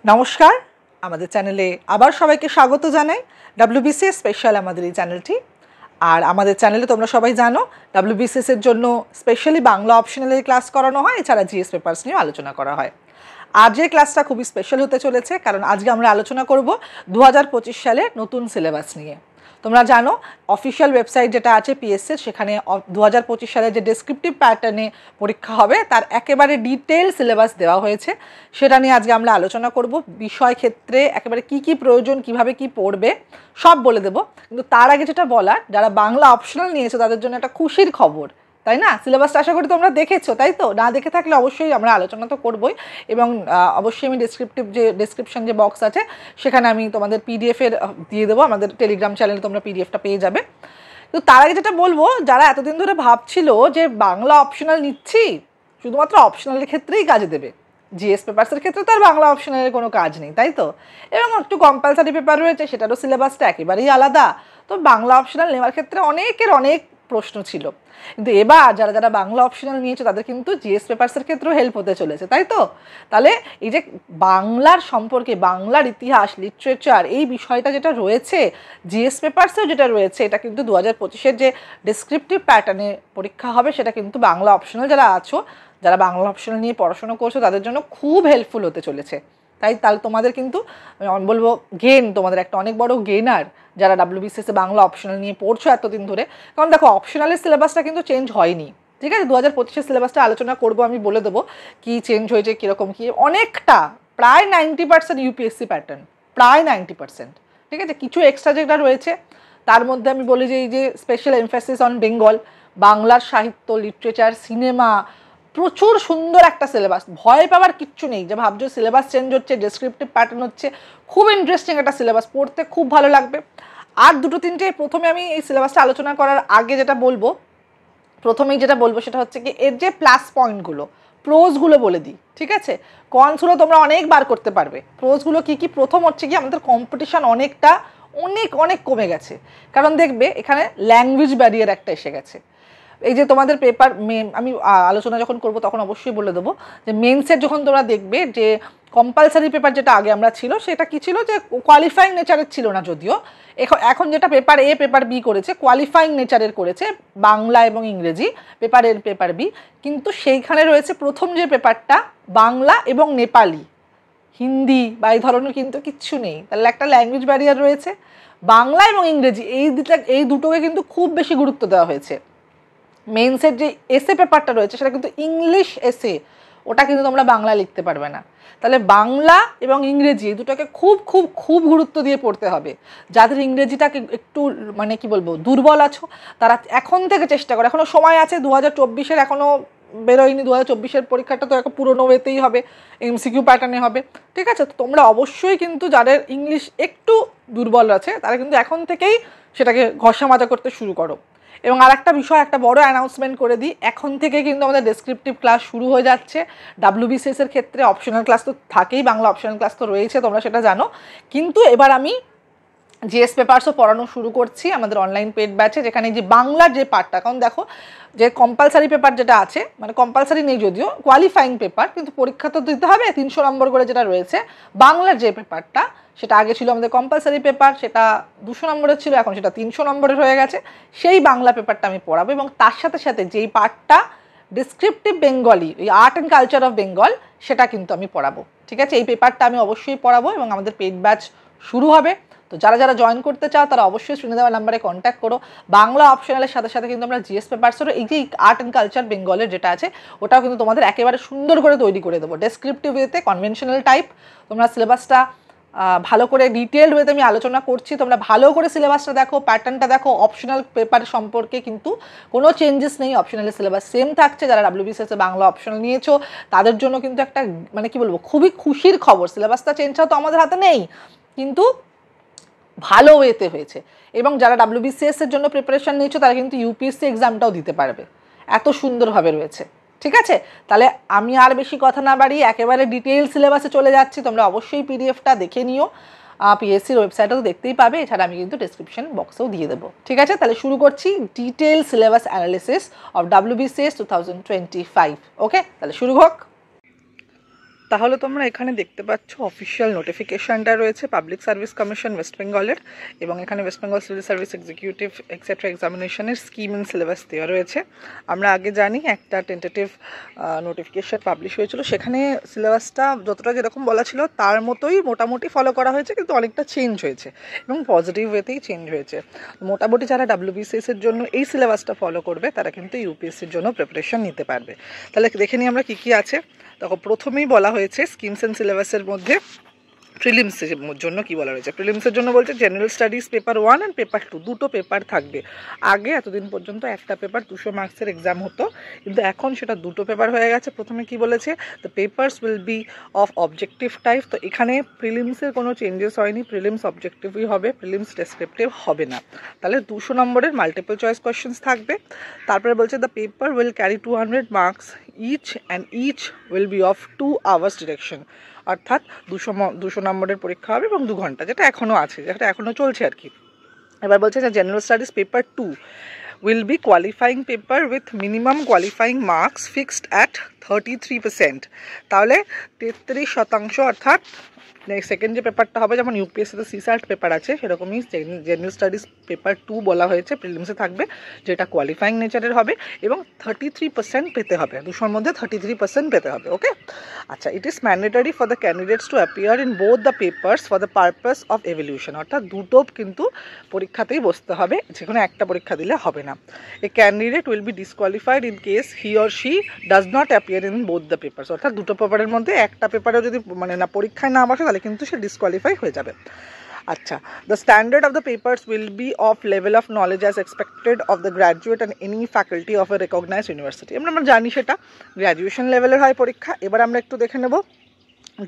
নমস্কার, আমাদের চ্যানেলে আবার সবাইকে স্বাগত জানাই। ডব্লিউবিসিএস স্পেশাল আমাদের এই চ্যানেলটি। আর আমাদের চ্যানেলে তোমরা সবাই জানো ডব্লিউবিসিএস এর জন্য স্পেশালি বাংলা অপশনালের ক্লাস করানো হয়, এছাড়া জিএস পেপারস নিয়ে আলোচনা করা হয়। আজকের ক্লাসটা খুবই স্পেশাল হতে চলেছে, কারণ আজকে আমরা আলোচনা করব 2025 সালের নতুন সিলেবাস নিয়ে। তোমরা জানো অফিসিয়াল ওয়েবসাইট যেটা আছে পিএসসি, সেখানে 2025 সালে যে ডেসক্রিপটিভ প্যাটার্নে পরীক্ষা হবে তার একেবারে ডিটেল সিলেবাস দেওয়া হয়েছে। সেটা নিয়ে আজকে আমরা আলোচনা করব। বিষয় ক্ষেত্রে একেবারে কি কি প্রয়োজন, কিভাবে কি পড়বে সব বলে দেব। কিন্তু তার আগে যেটা বলার, যারা বাংলা অপশনাল নিয়েছে তাদের জন্য একটা খুশির খবর, তাই না? সিলেবাসটা আশা করি তোমরা দেখেছো, তাই তো? না দেখে থাকলে অবশ্যই আমরা আলোচনা তো করবোই, এবং অবশ্যই আমি ডেসক্রিপশন যে বক্স আছে সেখানে আমি তোমাদের পিডিএফের দিয়ে দেবো। আমাদের টেলিগ্রাম চ্যানেলে তোমরা পিডিএফটা পেয়ে যাবে। তো তার আগে যেটা বলবো, যারা এতদিন ধরে ভাবছিল যে বাংলা অপশনাল নিচ্ছি শুধুমাত্র অপশনালের ক্ষেত্রেই কাজে দেবে, জিএস পেপারসের ক্ষেত্রে তো আর বাংলা অপশনালের কোনো কাজ নেই, তাই তো? এবং একটু কম্পালসারি পেপার রয়েছে, সেটারও সিলেবাসটা একেবারেই আলাদা। তো বাংলা অপশনাল নেওয়ার ক্ষেত্রে অনেকের অনেক প্রশ্ন ছিল, কিন্তু এবার যারা যারা বাংলা অপশনাল নিয়েছে তাদের কিন্তু জিএস পেপারসের ক্ষেত্রেও হেল্প হতে চলেছে, তাই তো? তাহলে এই যে বাংলার সম্পর্কে, বাংলার ইতিহাস, লিটারেচার, এই বিষয়টা যেটা রয়েছে জিএস পেপারসেও যেটা রয়েছে, এটা কিন্তু 2025-এর যে ডেসক্রিপটিভ প্যাটার্নে পরীক্ষা হবে সেটা কিন্তু বাংলা অপশনাল যারা আছো, যারা বাংলা অপশনাল নিয়ে পড়াশোনা করছো তাদের জন্য খুব হেল্পফুল হতে চলেছে। তাহলে তোমাদের কিন্তু আমি বলবো তোমাদের একটা অনেক বড় গেনার যারা ডব্লিউবিসিএসে বাংলা অপশনাল নিয়ে পড়ছো এতদিন ধরে। কারণ দেখো, অপশনালের সিলেবাসটা কিন্তু চেঞ্জ হয়নি, ঠিক আছে? 2025-এর সিলেবাসটা আলোচনা করবো, আমি বলে দেবো কি চেঞ্জ হয়েছে, কীরকম কী। অনেকটা প্রায় 90% ইউপিএসসি প্যাটার্ন, প্রায় 90%, ঠিক আছে? কিছু এক্সট্রা যেটা রয়েছে তার মধ্যে আমি বলি যে এই যে স্পেশাল এমফাসিস অন বেঙ্গল, বাংলার সাহিত্য, লিটারেচার, সিনেমা, প্রচুর সুন্দর একটা সিলেবাস। ভয় পাওয়ার কিচ্ছু নেই যে ভাবছো সিলেবাস চেঞ্জ হচ্ছে, ডেসক্রিপটিভ প্যাটার্ন হচ্ছে। খুব ইন্টারেস্টিং একটা সিলেবাস, পড়তে খুব ভালো লাগবে। আর দুটো তিনটে প্রথমে আমি এই সিলেবাসটা আলোচনা করার আগে যেটা বলবো, প্রথমেই যেটা বলবো সেটা হচ্ছে কি এর যে প্লাস পয়েন্টগুলো, প্রোজগুলো বলে দিই, ঠিক আছে? কনসগুলো তোমরা অনেকবার করতে পারবে। প্রোজগুলো কি কি? প্রথম হচ্ছে কি আমাদের কম্পিটিশান অনেকটা অনেক কমে গেছে, কারণ দেখবে এখানে ল্যাঙ্গুয়েজ ব্যারিয়ার একটা এসে গেছে। এই যে তোমাদের পেপার আমি আলোচনা যখন করব তখন অবশ্যই বলে দেবো যে মেন্সের যখন তোমরা দেখবে যে কম্পালসারি পেপার যেটা আগে আমরা ছিল, সেটা কি ছিল যে কোয়ালিফাইং নেচারের ছিল না, যদিও এখন যেটা পেপার এ পেপার বি করেছে কোয়ালিফাইং নেচারের করেছে, বাংলা এবং ইংরেজি পেপার এর পেপার বি। কিন্তু সেইখানে রয়েছে প্রথম যে পেপারটা বাংলা এবং নেপালি, হিন্দি বা এই ধরনের কিন্তু কিচ্ছু নেই। তাহলে একটা ল্যাঙ্গুয়েজ ব্যারিয়ার রয়েছে। বাংলা এবং ইংরেজি এই দুটোকে কিন্তু খুব বেশি গুরুত্ব দেওয়া হয়েছে। মেন্সের যে এসে পেপারটা রয়েছে সেটা কিন্তু ইংলিশ এসে, ওটা কিন্তু তোমরা বাংলা লিখতে পারবে না। তাহলে বাংলা এবং ইংরেজি এই দুটোকে খুব খুব খুব গুরুত্ব দিয়ে পড়তে হবে। যাদের ইংরেজিটাকে একটু মানে কি বলবো দুর্বল আছো, তারা এখন থেকে চেষ্টা করো, এখনও সময় আছে। 2024-এর এখনও বেরোয়নি, 2024-এর পরীক্ষাটা তো এখন পুরনো ওয়েতেই হবে, এমসিকিউ প্যাটার্নে হবে, ঠিক আছে? তো তোমরা অবশ্যই কিন্তু যাদের ইংলিশ একটু দুর্বল আছে তারা কিন্তু এখন থেকেই সেটাকে ঘষা মাজা করতে শুরু করো। এবং আর একটা বিষয়, একটা বড় অ্যানাউন্সমেন্ট করে দিই, এখন থেকে কিন্তু আমাদের ডেসক্রিপটিভ ক্লাস শুরু হয়ে যাচ্ছে। ডব্লিউবিসিএসের ক্ষেত্রে অপশনাল ক্লাস তো থাকেই, বাংলা অপশনাল ক্লাস তো রয়েছে, তোমরা সেটা জানো। কিন্তু এবার আমি জিএস পেপারসও পড়ানো শুরু করছি আমাদের অনলাইন পেড ব্যাচে, যেখানে যে বাংলার যে পার্টটা, কারণ দেখো যে কম্পালসারি পেপার যেটা আছে, মানে কম্পালসারি নেই যদিও, কোয়ালিফাইং পেপার, কিন্তু পরীক্ষা তো দিতে হবে 300 নম্বর করে যেটা রয়েছে। বাংলার যে পেপারটা সেটা আগে ছিল আমাদের কম্পালসারি পেপার, সেটা 200 নম্বরের ছিল, এখন সেটা 300 নম্বরের হয়ে গেছে। সেই বাংলা পেপারটা আমি পড়াবো, এবং তার সাথে সাথে যেই পার্টটা ডেসক্রিপটিভ বেঙ্গলি, এই art and culture of Bengal, সেটা কিন্তু আমি পড়াবো, ঠিক আছে? এই পেপারটা আমি অবশ্যই পড়াবো, এবং আমাদের পেড ব্যাচ শুরু হবে। তো যারা যারা জয়েন করতে চাও তারা অবশ্যই স্ক্রিনে দেওয়া নাম্বারে কন্ট্যাক্ট করো। বাংলা অপশনালের সাথে সাথে কিন্তু আমরা জিএস পেপারসেরও এই যে আর্ট অ্যান্ড কালচার বেঙ্গলের যেটা আছে ওটাও কিন্তু তোমাদের একেবারে সুন্দর করে তৈরি করে দেবো, ডেসক্রিপটিভ ওয়েতে, কনভেনশনাল টাইপ। তোমরা সিলেবাসটা ভালো করে ডিটেলড ওয়েতে আমি আলোচনা করছি, তোমরা ভালো করে সিলেবাসটা দেখো, প্যাটার্নটা দেখো। অপশনাল পেপার সম্পর্কে কিন্তু কোনো চেঞ্জেস নেই, অপশনালের সিলেবাস সেম থাকছে। যারা ডব্লিউবিসিএসে বাংলা অপশনাল নিয়েছো তাদের জন্য কিন্তু একটা মানে কি বলবো খুবই খুশির খবর, সিলেবাসটা চেঞ্জ হওয়া তো আমাদের হাতে নেই, কিন্তু ভালো ওয়েতে হয়েছে। এবং যারা ডব্লিউবিসিএস এর জন্য প্রিপারেশন নিয়েছো তারা কিন্তু ইউপিএসসি এক্সামটাও দিতে পারবে, এত সুন্দরভাবে রয়েছে, ঠিক আছে? তাহলে আমি আর বেশি কথা না বাড়িয়ে একেবারে ডিটেইল সিলেবাসে চলে যাচ্ছি। তোমরা অবশ্যই পিডিএফটা দেখে নিও, পিএসসির ওয়েবসাইটে তো দেখতেই পাবে, এছাড়া আমি কিন্তু ডেসক্রিপশন বক্সেও দিয়ে দেবো, ঠিক আছে? তাহলে শুরু করছি detail syllabus analysis of WBCS 2025। ওকে, তাহলে শুরু হোক। তাহলে তোমরা এখানে দেখতে পাচ্ছ অফিসিয়াল নোটিফিকেশনটা রয়েছে পাবলিক সার্ভিস কমিশন ওয়েস্ট বেঙ্গলের, এবং এখানে West Bengal civil service executive et cetera এক্সামিনেশনের স্কিম অ্যান্ড সিলেবাস দেওয়া রয়েছে। আমরা আগে জানি একটা টেন্টেটিভ নোটিফিকেশন পাবলিশ হয়েছিল, সেখানে সিলেবাসটা যতটা যেরকম বলা ছিল তার মতোই মোটামুটি ফলো করা হয়েছে, কিন্তু অনেকটা চেঞ্জ হয়েছে এবং পজিটিভ ওয়েতেই চেঞ্জ হয়েছে। মোটামুটি যারা WBCS এর জন্য এই সিলেবাসটা ফলো করবে তারা কিন্তু ইউপিএসসির জন্য প্রিপারেশন নিতে পারবে। তাহলে দেখে নিই আমরা কী কী আছে। তখন প্রথমেই বলা হয়েছে স্কিমস অ্যান্ড সিলেবাসের মধ্যে প্রিলিমসের জন্য কি বলা হয়েছে। প্রিলিমসের জন্য বলছে general studies paper 1 and paper 2, দুটো পেপার থাকবে। আগে এতদিন পর্যন্ত একটা পেপার 200 মার্কসের এক্সাম হতো, কিন্তু এখন সেটা দুটো পেপার হয়ে গেছে। প্রথমে কি বলেছে, the papers will be of objective type. তো এখানে প্রিলিমসের কোনো চেঞ্জেস হয়নি, প্রিলিমস অবজেক্টিভই হবে, প্রিলিমস ডেসক্রিপটিভ হবে না। তাহলে 200 নম্বরের মাল্টিপল চয়েস কোয়েশ্চেন্স থাকবে। তারপরে বলছে the paper will carry 200 marks each and each will be of 2 hours direction. অর্থাৎ 200 নম্বরের পরীক্ষা হবে এবং 2 ঘন্টা, যেটা এখনও আছে, যেটা এখনও চলছে আর কি। এবার বলছে যে general studies paper 2 will be qualifying paper with minimum qualifying marks fixed at 33%। তাহলে 33%, অর্থাৎ সেকেন্ড যে পেপারটা হবে, যেমন ইউপিএসসিতে সিসার্ট পেপার আছে সেরকমই জেনারেল স্টাডিজ পেপার 2 বলা হয়েছে, প্রিলিমসে থাকবে, যেটা কোয়ালিফাইং নেচারের হবে এবং 33% পেতে হবে, 200-র মধ্যে 33% পেতে হবে। ওকে, আচ্ছা, it is mandatory for the candidates to appear in both the papers for the purpose of evaluation. অর্থাৎ দুটো কিন্তু পরীক্ষাতেই বসতে হবে, যে কোনো একটা পরীক্ষা দিলে হবে না। এ candidate will be disqualified in case he or she does not appear in both the papers. অর্থাৎ দুটো পেপারের মধ্যে একটা পেপারেও যদি না পরীক্ষায় না বসে তাহলে কিন্তু সে ডিসকোয়ালিফাই হয়ে যাবে। আচ্ছা, the standard of the papers will be of level of knowledge as expected of the graduate and any faculty of A recognized university. আমরা জানি সেটা গ্র্যাজুয়েশন লেভেলের হয় পরীক্ষা। এবার আমরা একটু দেখে নেব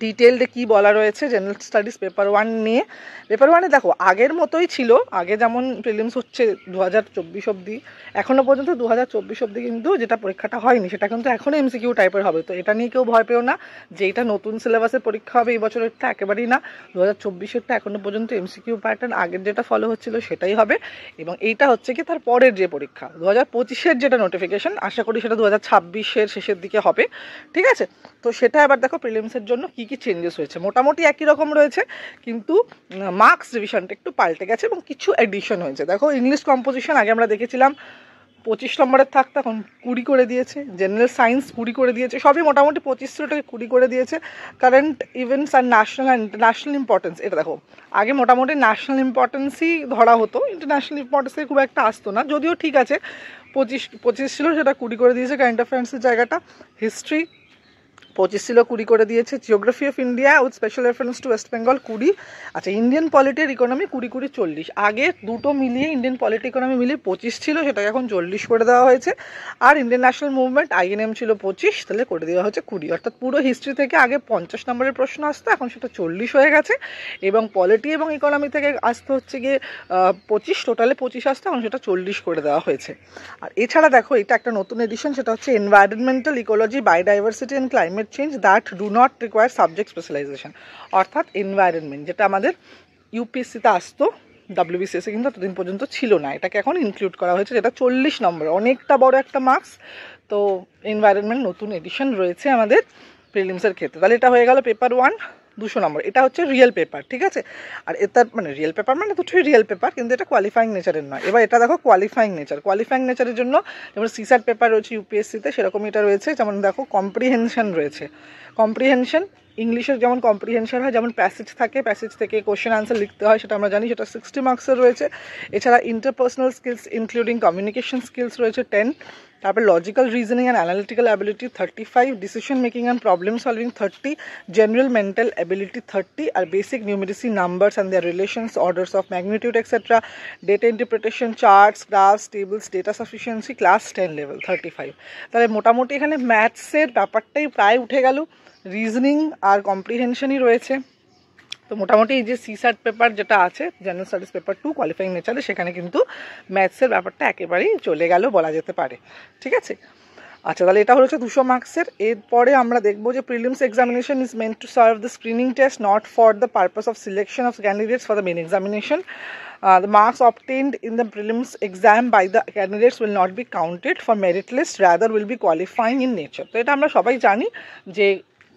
ডিটেলডে কী বলা রয়েছে জেনারেল স্টাডিজ পেপার 1 নিয়ে। পেপার 1-এ দেখো আগের মতোই ছিল, আগে যেমন প্রিলিমস হচ্ছে 2024 অবধি, এখনও পর্যন্ত 2024 অবধি কিন্তু যেটা পরীক্ষাটা হয়নি সেটা কিন্তু এখনও এমসিকিউ টাইপের হবে। তো এটা নিয়ে কেউ ভয় পেও না যে এটা নতুন সিলেবাসের পরীক্ষা হবে এই বছরেরটা, একেবারেই না। 2024-এরটা এখনও পর্যন্ত এমসিকিউ প্যাটার্ন আগের যেটা ফলো হচ্ছিল সেটাই হবে, এবং এইটা হচ্ছে কি তার পরের যে পরীক্ষা 2025-এর যেটা নোটিফিকেশন, আশা করি সেটা 2026-এর শেষের দিকে হবে। ঠিক আছে, তো সেটা এবার দেখো প্রিলিমসের জন্য কী কী চেঞ্জেস হয়েছে। মোটামুটি একই রকম রয়েছে, কিন্তু মার্কস ডিভিশনটা একটু পাল্টে গেছে এবং কিছু এডিশন হয়েছে। দেখো ইংলিশ কম্পোজিশন আগে আমরা দেখেছিলাম 25 নম্বরের থাকতো, এখন 20 করে দিয়েছে। জেনারেল সায়েন্স 20 করে দিয়েছে, সবই মোটামুটি 25-টাকে 20 করে দিয়েছে। কারেন্ট ইভেন্টস আর ন্যাশনাল অ্যান্ড ইন্টারন্যাশনাল ইম্পর্টেন্স, এটা দেখো আগে মোটামুটি ন্যাশনাল ইম্পর্টেন্সই ধরা হতো, ইন্টারন্যাশনাল ইম্পর্টেন্সে খুব একটা আসতো না, যদিও ঠিক আছে 25 ছিল, সেটা 20 করে দিয়েছে কারেন্ট অ্যাফেয়ার্সের জায়গাটা। হিস্ট্রি 25 ছিল, 20 করে দিয়েছে। Geography of India with special reference to West Bengal 20। আচ্ছা, ইন্ডিয়ান পলিটি আর ইকোনমি 20, 40। আগে দুটো মিলিয়ে ইন্ডিয়ান পলিটি ইকোনমি মিলিয়ে 25 ছিল, সেটাকে এখন 40 করে দেওয়া হয়েছে। আর ইন্ডিয়ান ন্যাশনাল মুভমেন্ট INM ছিল 25, তাহলে করে দেওয়া হচ্ছে 20। অর্থাৎ পুরো হিস্ট্রি থেকে আগে 50 নম্বরের প্রশ্ন আসতো, এখন সেটা 40 হয়ে গেছে। এবং পলিটি এবং ইকোনমি থেকে আসতে হচ্ছে গিয়ে 25, টোটালে 25 আসতো, এখন সেটা 40 করে দেওয়া হয়েছে। আর এছাড়া দেখো এটা একটা নতুন এডিশন, সেটা হচ্ছে environmental ecology, biodiversity and climate change that do not require subject specialisation. অর্থাৎ এনভায়রনমেন্ট যেটা আমাদের ইউপিএসসিতে আসতো, WBCS কিন্তু এতদিন পর্যন্ত ছিল না, এটাকে এখন ইনক্লুড করা হয়েছে, যেটা 40 নম্বর, অনেকটা বড় একটা মার্কস। তো এনভায়রনমেন্ট নতুন এডিশন রয়েছে আমাদের প্রিলিমসের ক্ষেত্রে। তাহলে এটা হয়ে গেল পেপার 1, 200 নম্বর। এটা হচ্ছে রিয়েল পেপার, ঠিক আছে। আর এটা রিয়েল পেপার মানে দুটোই রিয়েল পেপার, কিন্তু এটা কোয়ালিফাইং নেচারের নয়। এবার এটা দেখো কোয়ালিফাইং নেচার। কোয়ালিফাইং নেচারের জন্য যেমন সিসার্ট পেপার রয়েছে ইউপিএসসিতে, সেরকমই এটা রয়েছে। যেমন দেখো কম্প্রিহেনশন রয়েছে, কম্প্রিহেনশন ইংলিশের যেমন কম্প্রিহেনশন হয়, যেমন প্যাসেজ থাকে, প্যাসেজ থেকে কোশ্চেন আনসার লিখতে হয়, সেটা আমরা জানি, সেটা 60 মার্কসের রয়েছে। এছাড়া interpersonal skills including communication skills রয়েছে 10। তারপর logical reasoning and analytical ability 35, decision making and problem solving 30, general mental ability 30, আর basic numeracy numbers and their relations, orders of magnitude etcetera, data interpretation, charts, graphs, tables, data sufficiency class 10 level 35। তাহলে মোটামুটি এখানে ম্যাথসের ব্যাপারটাই প্রায় উঠে গেল, reasoning আর কম্প্রিহেনশনই রয়েছে। তো মোটামুটি এই যে সিসার্ট পেপার যেটা আছে জেনারেল স্টাডিজ পেপার 2 কোয়ালিফাইং নেচারে, সেখানে কিন্তু ম্যাথসের ব্যাপারটা একেবারেই চলে গেল বলা যেতে পারে, ঠিক আছে। আচ্ছা, তাহলে এটা হচ্ছে 200 মার্কসের। এরপরে আমরা দেখবো যে prelims examination is meant to serve the screening test, not for the purpose of selection of candidates for the main examination. The marks obtained in the prelims exam by the candidates will not be counted for merit list, rather will be qualifying in nature. তো এটা আমরা সবাই জানি যে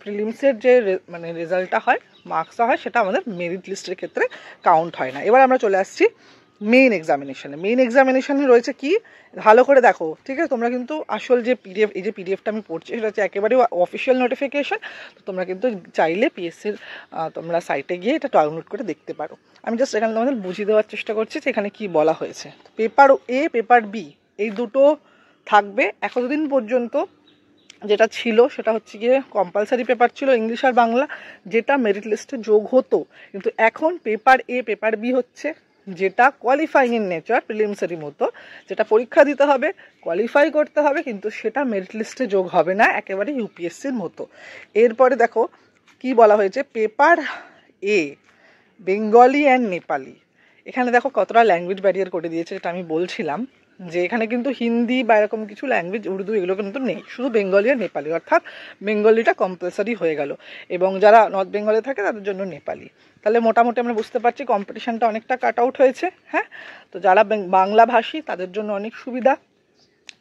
প্রিলিমসের যে মানে রেজাল্টটা হয়, মার্কসটা হয়, সেটা আমাদের মেরিট লিস্টের ক্ষেত্রে কাউন্ট হয় না। এবার আমরা চলে আসছি মেইন এক্সামিনেশনে। মেইন এক্সামিনেশনে রয়েছে কি, ভালো করে দেখো, ঠিক আছে? তোমরা কিন্তু আসল যে পিডিএফ, এই যে পিডিএফটা আমি পড়ছি, সেটা হচ্ছে একেবারে অফিসিয়াল নোটিফিকেশন। তো তোমরা কিন্তু চাইলে পিএসসির তোমরা সাইটে গিয়ে এটা ডাউনলোড করে দেখতে পারো। আমি জাস্ট এখানে তোমাদের বুঝিয়ে দেওয়ার চেষ্টা করছি যে এখানে কী বলা হয়েছে। পেপার এ, পেপার বি, এই দুটো থাকবে। এতদিন পর্যন্ত যেটা ছিল সেটা হচ্ছে গিয়ে কম্পালসারি পেপার ছিল ইংলিশ আর বাংলা, যেটা মেরিট লিস্টে যোগ হতো। কিন্তু এখন পেপার এ, পেপার বি হচ্ছে যেটা কোয়ালিফাইং ইন নেচার, প্রিলিমসারি মতো, যেটা পরীক্ষা দিতে হবে, কোয়ালিফাই করতে হবে, কিন্তু সেটা মেরিট লিস্টে যোগ হবে না, একেবারে ইউপিএসসির মতো। এরপরে দেখো কি বলা হয়েছে, paper A Bengali and Nepali. এখানে দেখো কতটা ল্যাঙ্গুয়েজ ব্যারিয়ার করে দিয়েছে, যেটা আমি বলছিলাম যে এখানে কিন্তু হিন্দি বা এরকম কিছু ল্যাঙ্গুয়েজ, উর্দু, এগুলো কিন্তু নেই, শুধু বেঙ্গলি আর নেপালি, অর্থাৎ বেঙ্গলিটা কম্পালসারি হয়ে গেল, এবং যারা নর্থ বেঙ্গলে থাকে তাদের জন্য নেপালি। তাহলে মোটামুটি আমরা বুঝতে পারছি কম্পিটিশানটা অনেকটা কাট আউট হয়েছে। হ্যাঁ, তো যারা বাংলাভাষী তাদের জন্য অনেক সুবিধা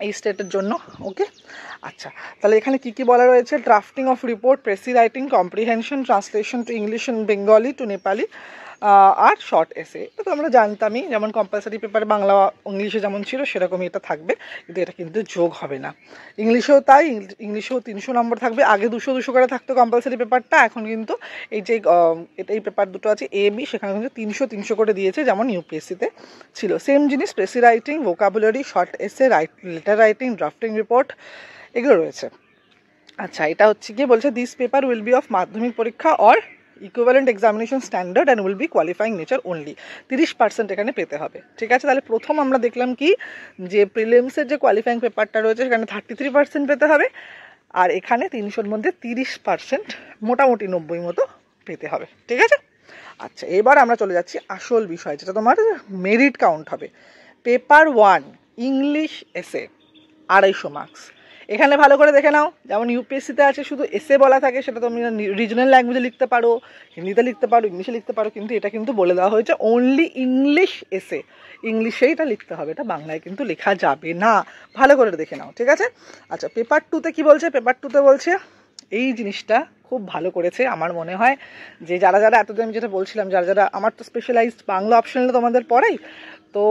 এই স্টেটের জন্য। ওকে, আচ্ছা, তাহলে এখানে কি কি বলা রয়েছে, drafting of report, precis writing, comprehension, translation to English and Bengali to Nepali, আর শর্ট এসে। এটা তো আমরা জানতামই, যেমন কম্পালসারি পেপারে বাংলা ইংলিশে যেমন ছিল সেরকমই এটা থাকবে, কিন্তু এটা কিন্তু যোগ হবে না। ইংলিশেও তাই, ইংলিশেও 300 নম্বর থাকবে। আগে 200 করে থাকতো কম্পালসারি পেপারটা, এখন কিন্তু এই যে এই পেপার দুটো আছে এ বি, সেখানে কিন্তু 300 করে দিয়েছে, যেমন ইউপিএসসিতে ছিল। সেম জিনিস, প্রেসি রাইটিং, ভোকাবুলারি, শর্ট এসে, লেটার রাইটিং, ড্রাফটিং রিপোর্ট, এগুলো রয়েছে। আচ্ছা, এটা হচ্ছে গিয়ে বলছে this paper will be of মাধ্যমিক পরীক্ষা or equivalent examination standard and will be qualifying nature only. 30% এখানে পেতে হবে। ঠিক আছে, তাহলে প্রথম আমরা দেখলাম কি, যে প্রিলিমসের যে কোয়ালিফাইং পেপারটা রয়েছে সেখানে 33% পেতে হবে, আর এখানে 300-র মধ্যে 30%, মোটামুটি 90 মতো পেতে হবে। ঠিক আছে, আচ্ছা, এবার আমরা চলে যাচ্ছি আসল বিষয়, যেটা তোমার মেরিট কাউন্ট হবে। পেপার 1 ইংলিশ এসে 250 মার্কস। এখানে ভালো করে দেখে নাও, যেমন ইউপিএসসিতে আছে শুধু এসে বলা থাকে, সেটা তুমি রিজনাল ল্যাঙ্গুয়েজে লিখতে পারো, হিন্দিতে লিখতে পারো, ইংলিশে লিখতে পারো, কিন্তু এটা কিন্তু বলে দেওয়া হয়েছে অনলি ইংলিশ এসে, ইংলিশেই এটা লিখতে হবে, এটা বাংলায় কিন্তু লেখা যাবে না। ভালো করে দেখে নাও, ঠিক আছে? আচ্ছা, পেপার 2তে কি বলছে, পেপার 2তে বলছে এই জিনিসটা খুব ভালো করেছে আমার মনে হয়, যে যারা যারা এতদিন আমি যেটা বলছিলাম, যারা যারা, আমার তো স্পেশালাইজড বাংলা অপশনালে তোমাদের পড়াই, তো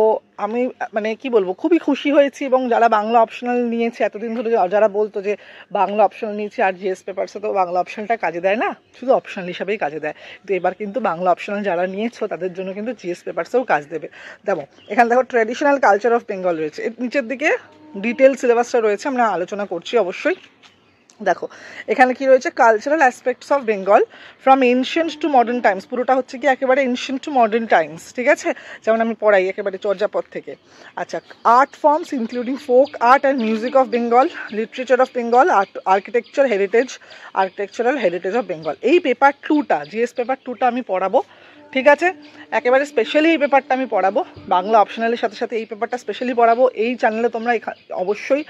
আমি মানে কি বলবো, খুবই খুশি হয়েছি। এবং যারা বাংলা অপশনাল নিয়েছে এতদিন ধরে, যারা বলতো যে বাংলা অপশনাল নিয়েছে আর জিএস পেপারসে তো বাংলা অপশনালটা কাজে দেয় না, শুধু অপশনাল হিসাবেই কাজে দেয়, তো এবার কিন্তু বাংলা অপশনাল যারা নিয়েছো তাদের জন্য কিন্তু জিএস পেপারসেও কাজ দেবে। দেখো এখানে দেখো ট্র্যাডিশনাল কালচার অফ বেঙ্গল রয়েছে, এর নিচের দিকে ডিটেল সিলেবাসটা রয়েছে, আমরা আলোচনা করছি অবশ্যই। দেখো এখানে কি রয়েছে, cultural aspects of Bengal from ancient two modern Times. পুরোটা হচ্ছে কি একেবারে এনশিয়েন্ট টু মডার্ন টাইমস, ঠিক আছে, যেমন আমি পড়াই একেবারে চর্যাপদ থেকে। আচ্ছা, art forms including folk art and music of Bengal, literature of Bengal, architectural heritage of Bengal. এই পেপার 2টা, জিএস পেপার 2টা আমি পড়াবো, ঠিক আছে, একেবারে স্পেশালি এই পেপারটা আমি পড়াবো, বাংলা অপশনালের সাথে সাথে এই পেপারটা স্পেশালি পড়াবো। এই চ্যানেলে তোমরা অবশ্যই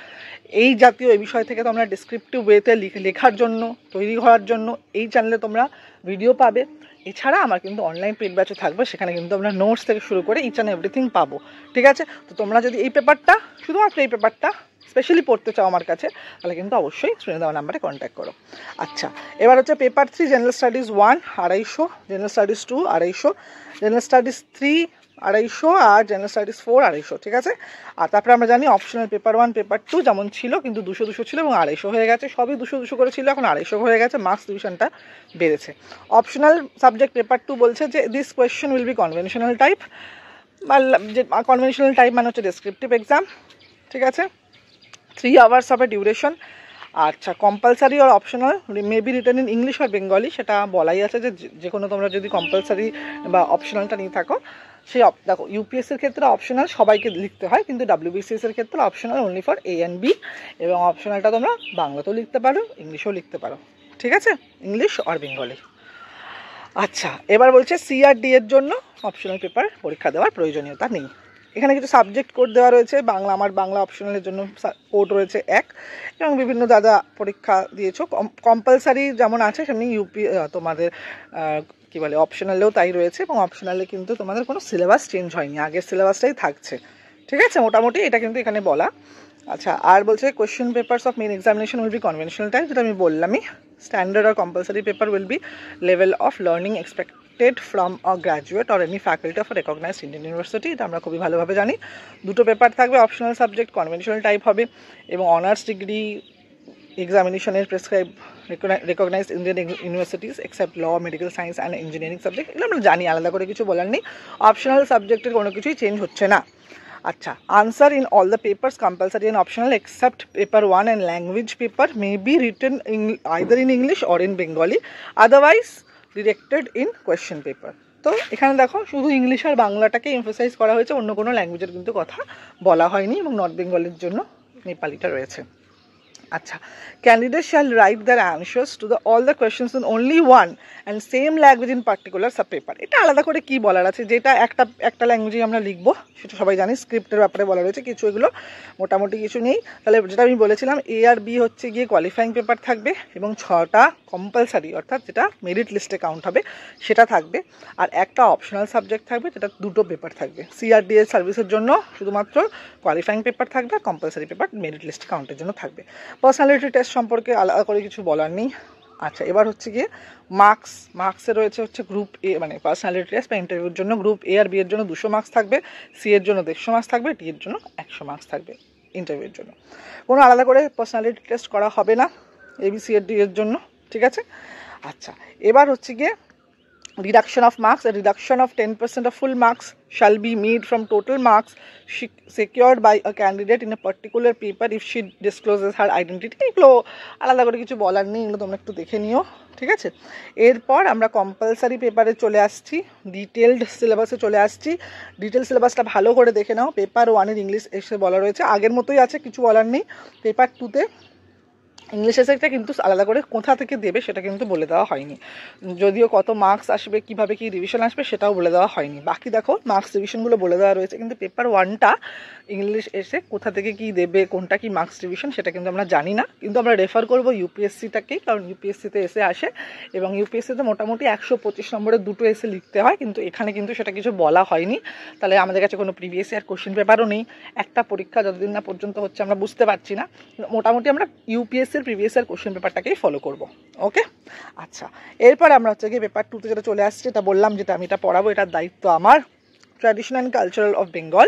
এই জাতীয় এই বিষয় থেকে তোমরা ডিসক্রিপটিভ ওয়েতে লেখার জন্য, তৈরি হওয়ার জন্য এই চ্যানেলে তোমরা ভিডিও পাবে। এছাড়া আমার কিন্তু অনলাইন পেড ব্যাচও থাকবে, সেখানে কিন্তু আমরা নোটস থেকে শুরু করে ইচ অ্যান্ড এভরিথিং পাবো। ঠিক আছে, তো তোমরা যদি এই পেপারটা, শুধুমাত্র এই পেপারটা স্পেশালি পড়তে চাও আমার কাছে, তাহলে কিন্তু অবশ্যই স্ক্রিনে দেওয়া নাম্বারে কন্ট্যাক্ট করো। আচ্ছা, এবার হচ্ছে paper 3 general studies 1 250, general studies 2 250, general studies 3 250, আর জেনারেল স্টাডিজ 4 250। ঠিক আছে, আর তারপরে আমরা জানি অপশনাল পেপার 1 পেপার 2 যেমন ছিল, কিন্তু 200 ছিল এবং 250 হয়ে গেছে, সবই 200 করে ছিল, এখন 250 হয়ে গেছে, মার্কস ডিভিশনটা বেড়েছে। অপশনাল সাবজেক্ট পেপার 2 বলছে যে this question will be conventional type, বা যে কনভেনশনাল টাইপ মানে হচ্ছে ডেসক্রিপটিভ এক্সাম। ঠিক আছে, 3 hours of a duration। আচ্ছা, কম্পালসারি আর optional may be written in English আর বেঙ্গলি, সেটা বলাই আছে যে যে কোনো তোমরা যদি কম্পালসারি বা অপশনালটা নিয়ে থাকো, সেই দেখো ইউপিএসসির ক্ষেত্রে অপশনাল সবাইকে লিখতে হয়, কিন্তু ডাব্লিউবিসিএসের ক্ষেত্রে optional only for A and B, এবং অপশনালটা তোমরা বাংলাতেও লিখতে পারো, ইংলিশেও লিখতে পারো। ঠিক আছে, ইংলিশ আর বেঙ্গলি। আচ্ছা, এবার বলছে সি আর ডি এর জন্য অপশনাল পেপার পরীক্ষা দেওয়ার প্রয়োজনীয়তা নেই। এখানে কিছু সাবজেক্ট কোড দেওয়া রয়েছে, বাংলা, আমার বাংলা অপশনালের জন্য কোড রয়েছে 1, এবং বিভিন্ন দাদা পরীক্ষা দিয়েছো কম্পালসারি যেমন আছে সেমনি তোমাদের কী বলে অপশনালেও তাই রয়েছে, এবং অপশনালে কিন্তু তোমাদের কোনো সিলেবাস চেঞ্জ হয়নি, আগের সিলেবাসটাই থাকছে। ঠিক আছে, মোটামুটি এটা কিন্তু এখানে বলা। আচ্ছা, আর বলছে question papers of main examination will be conventional type, যেটা আমি বললামই। স্ট্যান্ডার্ড আর compulsory paper will be level of learning expected from a graduate or any faculty of recognised Indian university, এটা আমরা খুবই ভালোভাবে জানি। দুটো পেপার থাকবে, অপশনাল সাবজেক্ট কনভেনশনাল টাইপ হবে, এবং অনার্স ডিগ্রি এক্সামিনেশনের prescribe recognised Indian universities except law, medical science and engineering subject, এগুলো আমরা জানি, আলাদা করে কিছু বলার নেই। অপশনাল সাবজেক্টের কোনো কিছুই চেঞ্জ হচ্ছে না। আচ্ছা, answer in all the papers compulsory and optional except paper 1 and language paper May be written either in English or in Bengali, otherwise directed in question paper. তো এখানে দেখো শুধু ইংলিশ আর বাংলাটাকে এমফাসাইজ করা হয়েছে, অন্য কোনো ল্যাঙ্গুয়েজের কিন্তু কথা বলা হয়নি, এবং নর্থ বেঙ্গলের জন্য নেপালিটা রয়েছে। আচ্ছা, candidate shall write their answers to the all the questions in only one and same language in particular sub paper. এটা আলাদা করে কি বলার আছে, যেটা একটা ল্যাঙ্গুয়েজেই আমরা লিখবো সেটা সবাই জানি, স্ক্রিপ্টের ব্যাপারে বলা রয়েছে, কিছু এগুলো মোটামুটি কিছু নেই। তাহলে যেটা আমি বলেছিলাম, এ আর বি হচ্ছে গিয়ে কোয়ালিফাইং পেপার থাকবে, এবং 6টা কম্পালসারি অর্থাৎ যেটা মেরিট লিস্টে কাউন্ট হবে সেটা থাকবে, আর একটা অপশনাল সাবজেক্ট থাকবে, যেটা 2টো পেপার থাকবে। সিআরডিএস সার্ভিসের জন্য শুধুমাত্র কোয়ালিফাইং পেপার থাকবে, আর কম্পালসারি পেপার মেরিট লিস্টে কাউন্টের জন্য থাকবে। পার্সোনালিটি টেস্ট সম্পর্কে আলাদা করে কিছু বলার নেই। আচ্ছা, এবার হচ্ছে গিয়ে মার্কসে রয়েছে হচ্ছে গ্রুপ এ, মানে পার্সোনালিটি টেস্ট বা ইন্টারভিউর জন্য গ্রুপ এ আর বি এর জন্য 200 মার্কস থাকবে, সি এর জন্য 150 মার্কস থাকবে, ডি এর জন্য 100 মার্কস থাকবে ইন্টারভিউর জন্য। কোনো আলাদা করে পার্সোনালিটি টেস্ট করা হবে না এ বি সি এর ডি এর জন্য, ঠিক আছে। আচ্ছা, এবার হচ্ছে গিয়ে reduction of marks. A reduction of 10% of full marks shall be made from total marks secured by a candidate in a particular paper if she discloses her identity. এগুলো আলাদা করে কিছু বলার নেই, এগুলো তোমরা একটু দেখে নিও, ঠিক আছে। এরপর আমরা কম্পালসারি পেপারে চলে আসছি, ডিটেলড সিলেবাসে চলে আসছি। ডিটেল সিলেবাসটা ভালো করে দেখে নাও। পেপার 1-এর ইংলিশ এসে বলা রয়েছে, আগের মতোই আছে, কিছু বলার নেই। পেপার 2-তে ইংলিশ এসেটা কিন্তু আলাদা করে কোথা থেকে দেবে সেটা কিন্তু বলে দেওয়া হয়নি, যদিও কত মার্কস আসবে, কিভাবে কি রিভিশন আসবে সেটাও বলে দেওয়া হয়নি। বাকি দেখো মার্কস রিভিশনগুলো বলে দেওয়া রয়েছে, কিন্তু পেপার 1টা ইংলিশ এসে কোথা থেকে কি দেবে, কোনটা কি মার্কস রিভিশন সেটা কিন্তু আমরা জানি না, কিন্তু আমরা রেফার করবো ইউপিএসসিটাকেই, কারণ ইউপিএসসিতে এসে আসে, এবং ইউপিএসসিতে মোটামুটি 125 নম্বরের 2টো এসে লিখতে হয়, কিন্তু এখানে কিন্তু সেটা কিছু বলা হয়নি। তাহলে আমাদের কাছে কোনো প্রিভিয়াস ইয়ার কোশ্চেন পেপারও নেই, একটা পরীক্ষা যতদিন না পর্যন্ত হচ্ছে আমরা বুঝতে পারছি না, মোটামুটি আমরা ইউপিএসসির প্রিভিয়াস ইয়ার কোশ্চেন পেপারটাকেই ফলো করব। ওকে, আচ্ছা, এরপর আমরা হচ্ছে গিয়ে পেপার 2তে যেটা চলে আসছে, এটা বললাম যেটা আমি এটা পড়াবো, এটার দায়িত্ব আমার। Tradition and cultural of Bengal,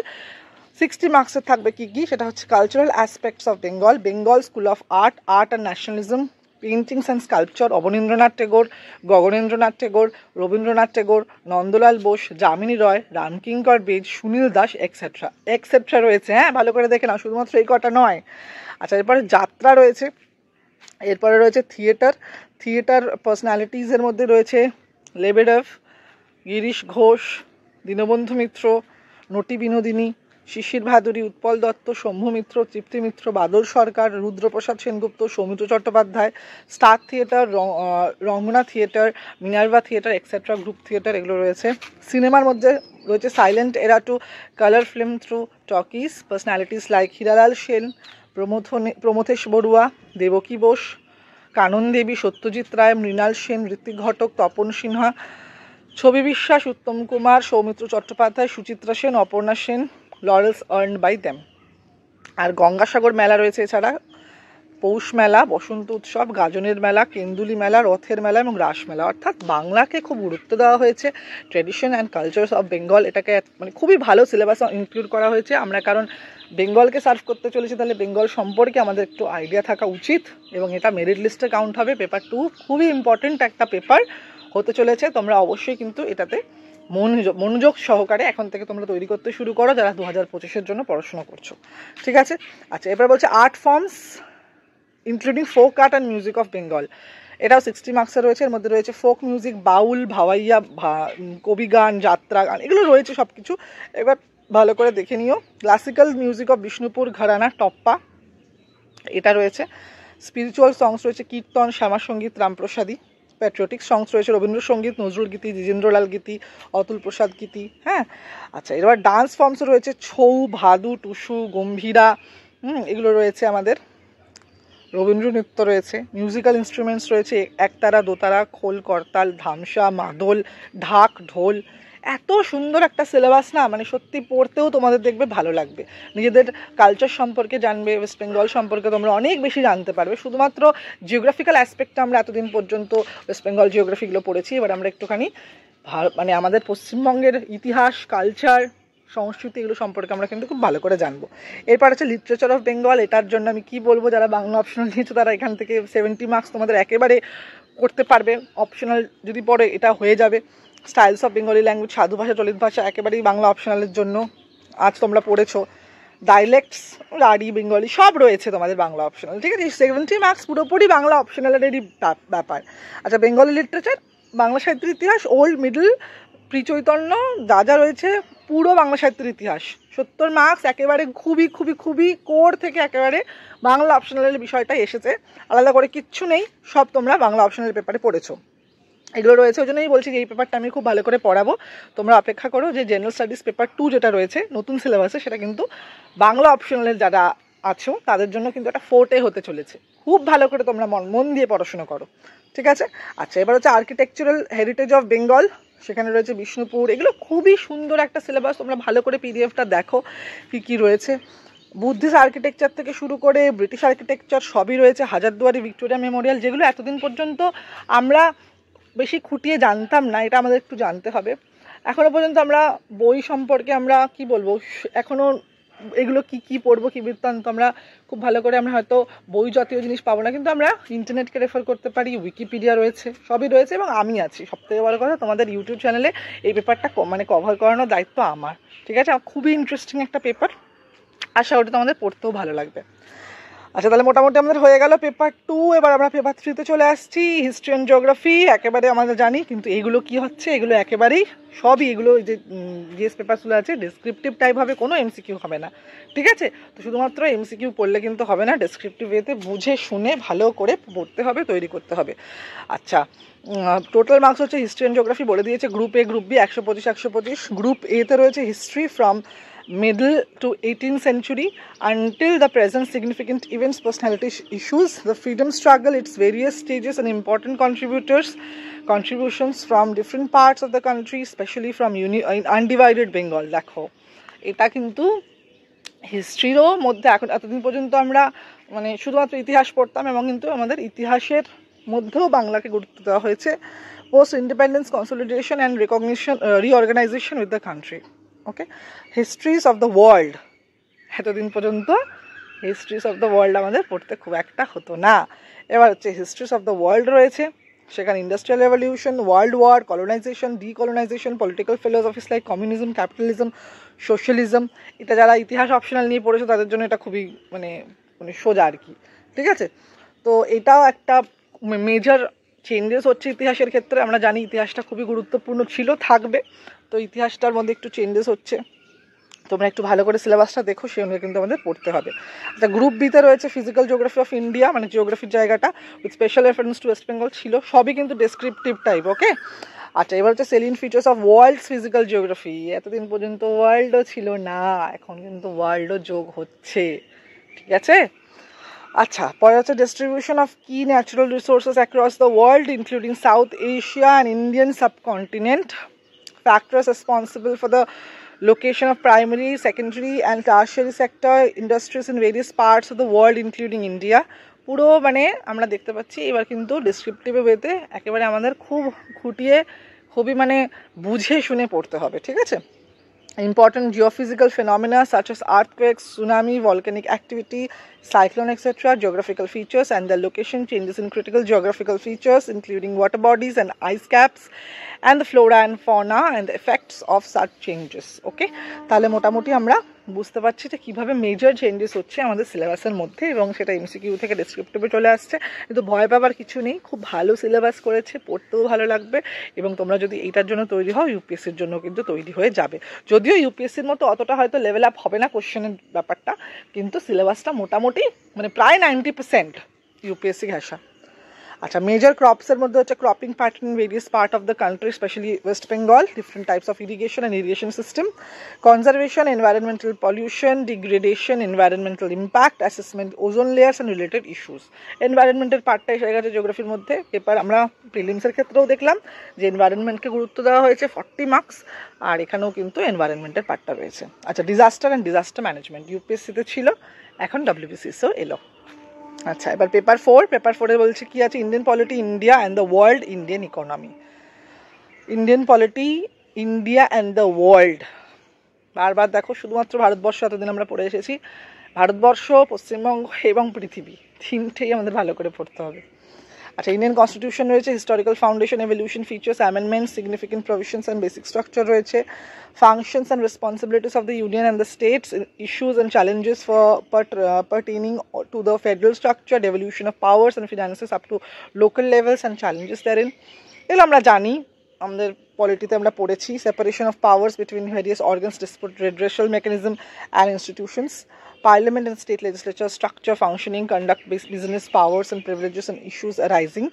60 মার্কসের থাকবে কি কি, সেটা হচ্ছে cultural aspects of Bengal, Bengal school of art and nationalism, paintings and sculpture, Abanindranath Tagore, Gaganendranath Tagore, Rabindranath Tagore, Nandalal Bose, Jamini Roy, Ramkinkar Baij, Sunil Das, etcetera রয়েছে। হ্যাঁ, ভালো করে দেখে নাও, শুধুমাত্র এই কটা নয়। আচ্ছা, এরপরে যাত্রা রয়েছে, এরপরে রয়েছে থিয়েটার পার্সোনালিটিসের মধ্যে রয়েছে লেবেডভ, Girish Ghosh, Dinabandhu Mitra, Noti Binodini, Sisir Bhaduri, Utpal Dutt, Shambhu Mitra, Tripti Mitra, Badal Sarkar, Rudraprasad Sengupta, Soumitra Chattopadhyay, Star Theatre, Rangana Theatre, Minerva Theatre, et cetera group theatre, এগুলো রয়েছে। সিনেমার মধ্যে রয়েছে silent era to colour film through talkies, personalities like Hiralal Sen, Pramathesh Barua, Debaki Bose, Kanan Devi, Satyajit Ray, Mrinal Sen, Ritwik Ghatak, Tapan Sinha, Chhabi Biswas, Uttam Kumar, Soumitra Chattopadhyay, Suchitra Sen, Aparna Sen, laurels earned by them. আর গঙ্গাসাগর মেলা রয়েছে, এছাড়া পৌষ মেলা, বসন্ত উৎসব, গাজনের মেলা, কেন্দুলি মেলা, রথের মেলা এবং রাস মেলা। অর্থাৎ বাংলাকে খুব গুরুত্ব দেওয়া হয়েছে, tradition and cultures of Bengal, এটাকে মানে খুবই ভালো সিলেবাসে ইনক্লুড করা হয়েছে। আমরা কারণ বেঙ্গলকে সার্ভ করতে চলেছি, তাহলে বেঙ্গল সম্পর্কে আমাদের একটু আইডিয়া থাকা উচিত, এবং এটা মেরিট লিস্টে কাউন্ট হবে। পেপার 2 খুবই ইম্পর্টেন্ট একটা পেপার হতে চলেছে, তোমরা অবশ্যই কিন্তু এটাতে মনোযোগ সহকারে এখন থেকে তোমরা তৈরি করতে শুরু করো, যারা 2025-এর জন্য পড়াশোনা করছো, ঠিক আছে। আচ্ছা, এবার বলছে art forms including folk art and music of Bengal, এটাও 60 মার্কসের রয়েছে। এর মধ্যে রয়েছে ফোক মিউজিক, বাউল, ভাওয়াইয়া, কবি গান, যাত্রা গান, এগুলো রয়েছে সব কিছু। এবার ভালো করে দেখে নিও। Classical music of Bishnupur gharana, tappa, এটা রয়েছে। স্পিরিচুয়াল সংস রয়েছে কীর্তন, শ্যামা সঙ্গীত, রামপ্রসাদী। প্যাট্রিয়টিক সংস রয়েছে রবীন্দ্রসঙ্গীত, নজরুল গীতি, দ্বিজেন্দ্রলাল গীতি, অতুল প্রসাদ গীতি। হ্যাঁ, আচ্ছা, এবার ডান্স ফর্মস রয়েছে ছৌ, ভাদু, টুসু, গম্ভীরা, এগুলো রয়েছে আমাদের। রবীন্দ্র নৃত্য রয়েছে। মিউজিক্যাল ইনস্ট্রুমেন্টস রয়েছে একতারা, দোতারা, খোল, করতাল, ধামসা, মাদল, ঢাক, ঢোল, এত সুন্দর একটা সিলেবাস না, মানে সত্যি পড়তেও তোমাদের দেখবে ভালো লাগবে, নিজেদের কালচার সম্পর্কে জানবে, ওয়েস্ট বেঙ্গল সম্পর্কে তোমরা অনেক বেশি জানতে পারবে। শুধুমাত্র জিওগ্রাফিক্যাল অ্যাসপেক্টটা আমরা এতদিন পর্যন্ত ওয়েস্ট বেঙ্গল জিওগ্রাফিগুলো পড়েছি, এবার আমরা একটুখানি মানে আমাদের পশ্চিমবঙ্গের ইতিহাস, কালচার, সংস্কৃতি এগুলো সম্পর্কে আমরা কিন্তু খুব ভালো করে জানবো। এরপর আছে লিটারেচার অফ বেঙ্গল। এটার জন্য আমি কি বলবো, যারা বাংলা অপশনাল নিয়েছো তারা এখান থেকে 70 মার্কস তোমাদের একেবারে করতে পারবে। অপশনাল যদি পড়ে এটা হয়ে যাবে। স্টাইলস অফ বেঙ্গলি ল্যাঙ্গুয়েজ, সাধু ভাষা, চলিত ভাষা একেবারেই বাংলা অপশনালের জন্য আজ তোমরা পড়েছো। ডাইলেক্টস, রাঢ়ী, বেঙ্গলি সব রয়েছে তোমাদের বাংলা অপশনাল, ঠিক আছে। 70 মার্কস পুরোপুরি বাংলা অপশনালেরই ব্যাপার। আচ্ছা, বেঙ্গলি লিটারেচার, বাংলা সাহিত্যের ইতিহাস, ওল্ড, মিডল, প্রিচৈতন্য যা যা রয়েছে পুরো বাংলা সাহিত্যের ইতিহাস, 70 মার্কস একেবারে খুবই খুবই খুবই কোর থেকে একেবারে বাংলা অপশনালের বিষয়টা এসেছে, আলাদা করে কিচ্ছু নেই, সব তোমরা বাংলা অপশনাল পেপারে পড়েছো। এগুলো রয়েছে, ওই জন্যই বলছি যে এই পেপারটা আমি খুব ভালো করে পড়াবো। তোমরা অপেক্ষা করো যে জেনারেল স্টাডিজ পেপার 2 যেটা রয়েছে নতুন সিলেবাসে, সেটা কিন্তু বাংলা অপশনালের যারা আছো তাদের জন্য কিন্তু একটা 4 হতে চলেছে। খুব ভালো করে তোমরা মন দিয়ে পড়াশোনা করো, ঠিক আছে। আচ্ছা, এবার হচ্ছে আর্কিটেকচারাল হেরিটেজ অফ বেঙ্গল, সেখানে রয়েছে বিষ্ণুপুর। এগুলো খুবই সুন্দর একটা সিলেবাস, তোমরা ভালো করে পিডিএফটা দেখো কী কী রয়েছে। বুদ্ধিস্ট আর্কিটেকচার থেকে শুরু করে ব্রিটিশ আর্কিটেকচার সবই রয়েছে। হাজারদুয়ারি, ভিক্টোরিয়া মেমোরিয়াল, যেগুলো এতদিন পর্যন্ত আমরা বেশি খুঁটিয়ে জানতাম না, এটা আমাদের একটু জানতে হবে। এখনও পর্যন্ত আমরা বই সম্পর্কে আমরা কি বলবো, এখনও এগুলো কি কি পড়বো, কি বৃত্তান্ত আমরা খুব ভালো করে আমরা হয়তো বই জাতীয় জিনিস পাবো না, কিন্তু আমরা ইন্টারনেটকে রেফার করতে পারি, উইকিপিডিয়া রয়েছে, সবই রয়েছে, এবং আমি আছি। সবথেকে বড় কথা, তোমাদের ইউটিউব চ্যানেলে এই পেপারটা মানে কভার করানোর দায়িত্ব আমার, ঠিক আছে। খুবই ইন্টারেস্টিং একটা পেপার, আশা করি তোমাদের পড়তেও ভালো লাগবে। আচ্ছা, তাহলে মোটামুটি আমাদের হয়ে গেল পেপার 2। এবার আমরা পেপার 3তে চলে আসছি। হিস্ট্রি অ্যান্ড জিওগ্রাফি একেবারে আমরা জানি, কিন্তু এগুলো কি হচ্ছে, এগুলো একেবারেই সবই এগুলো যে জিএস পেপারগুলো আছে ডেসক্রিপটিভ টাইপ হবে, কোনো এমসিকিউ হবে না, ঠিক আছে। তো শুধুমাত্র এমসিকিউ পড়লে কিন্তু হবে না, ডেসক্রিপটিভ ওয়েতে বুঝে শুনে ভালো করে পড়তে হবে, তৈরি করতে হবে। আচ্ছা, টোটাল মার্কস হচ্ছে হিস্ট্রি অ্যান্ড জিওগ্রাফি বলে দিয়েছে, group A group B 125। Group এতে রয়েছে হিস্ট্রি ফ্রম middle to 18th century until the present, significant events, personality issues, the freedom struggle, its various stages and important contributions from different parts of the country, especially from undivided Bengal. দেখো, এটা কিন্তু হিস্ট্রিরও মধ্যে এখন এতদিন পর্যন্ত আমরা মানে শুধুমাত্র ইতিহাস পড়তাম, এবং কিন্তু আমাদের ইতিহাসের মধ্যেও বাংলাকে গুরুত্ব দেওয়া হয়েছে। Post independence, consolidation and reorganisation with the country. Okay, histories of the world, এতদিন পর্যন্ত হিস্ট্রিজ অফ দ্য ওয়ার্ল্ড আমাদের পড়তে খুব একটা হতো না। এবার হচ্ছে হিস্ট্রিজ অফ দ্য ওয়ার্ল্ড রয়েছে, সেখানে industrial revolution, world war, colonisation, decolonisation, political philosophies like communism, capitalism, socialism. এটা যারা ইতিহাস অপশনাল নিয়ে পড়েছে তাদের জন্য এটা খুবই মানে মানে সোজা আর কি, ঠিক আছে। তো এটাও একটা মেজর চেঞ্জেস হচ্ছে ইতিহাসের ক্ষেত্রে। আমরা জানি ইতিহাসটা খুবই গুরুত্বপূর্ণ ছিল, থাকবে, তো ইতিহাসটার মধ্যে একটু চেঞ্জেস হচ্ছে। তোমরা একটু ভালো করে সিলেবাসটা দেখো, সেই অনুযায়ী কিন্তু আমাদের পড়তে হবে। আচ্ছা, গ্রুপ বিতে রয়েছে ফিজিক্যাল জিওগ্রাফি অফ ইন্ডিয়া, মানে জিওগ্রাফির জায়গাটা with special reference to West Bengal ছিল, সবই কিন্তু ডেসক্রিপটিভ টাইপ। ওকে, আচ্ছা, এবার হচ্ছে salient features of world's physical geography. এতদিন পর্যন্ত ওয়ার্ল্ডও ছিল না, এখন কিন্তু ওয়ার্ল্ডও যোগ হচ্ছে, ঠিক আছে। আচ্ছা, পরে হচ্ছে ডিস্ট্রিবিউশন অফ কি natural resources across the world including south Asia and Indian subcontinent, factors responsible for the location of primary, secondary and tertiary sector industries in various parts of the world including India. পুরো মানে আমরা দেখতে পাচ্ছি এবার কিন্তু descriptive ওয়েতে একেবারে আমাদের খুব খুঁটিয়ে খুবই মানে বুঝে শুনে পড়তে হবে, ঠিক আছে। Important geophysical phenomena such as earthquakes, tsunami, volcanic activity, cyclone, etc., geographical features and their location changes in critical geographical features including water bodies and ice caps and the flora and fauna and the effects of such changes. Okay, তাহলে মোটামুটি আমরা বুঝতে পারছি যে কীভাবে major changes হচ্ছে আমাদের সিলেবাসের মধ্যে, এবং সেটা এমসিকিউ থেকে ডেসক্রিপটিভে চলে আসছে। কিন্তু ভয় পাবার কিছু নেই, খুব ভালো সিলেবাস করেছে, পড়তেও ভালো লাগবে, এবং তোমরা যদি এইটার জন্য তৈরি হও ইউপিএসসির জন্য কিন্তু তৈরি হয়ে যাবে। যদিও ইউপিএসসির মতো অতটা হয়তো লেভেল আপ হবে না কোশ্চেনের ব্যাপারটা, কিন্তু সিলেবাসটা মোটামুটি মানে প্রায় 90% ইউপিএসসি ঘেঁষা। আচ্ছা, মেজর ক্রপসের মধ্যে হচ্ছে cropping pattern various part of the country, specially West Bengal, different types of irrigation and irrigation system, conservation, environmental pollution, degradation, environmental impact, assessment, ozone layers and related issues. এনভায়রনমেন্টের পার্টটা এসে গেছে জিওগ্রাফির মধ্যে। পেপার আমরা প্রিলিমসের ক্ষেত্রেও দেখলাম যে এনভায়রনমেন্টকে গুরুত্ব দেওয়া হয়েছে 40 মার্কস, আর এখানেও কিন্তু এনভায়রনমেন্টের পার্টটা রয়েছে। আচ্ছা, ডিজাস্টার অ্যান্ড ডিজাস্টার ম্যানেজমেন্ট ইউপিএসসিতে ছিল, এখন ডব্লিউবিসিএসও এলো। আচ্ছা, এবার পেপার 4 বলছে কি আছে, Indian polity, India and the world, Indian economy. Indian polity, India and the world, বারবার দেখো, শুধুমাত্র ভারতবর্ষ এতদিন আমরা পড়ে এসেছি, ভারতবর্ষ, পশ্চিমবঙ্গ এবং পৃথিবী, তিনটেই আমাদের ভালো করে পড়তে হবে। আচ্ছা, ইন্ডিয়ান কনস্টিটিউশন রয়েছে, historical foundation, evolution, features, amendments, significant provisions and basic structure রয়েছে, functions and responsibilities of the union and the states, issues and challenges pertaining to the federal structure, devolution of powers and finances up to local levels and challenges therein. এগুলো আমরা জানি, আমাদের পলিটিতে আমরা পড়েছি। Separation of powers between various organs, dispute redressal mechanism and institutions, Parliament and state legislature structure, functioning, conduct, business, powers and privileges and issues arising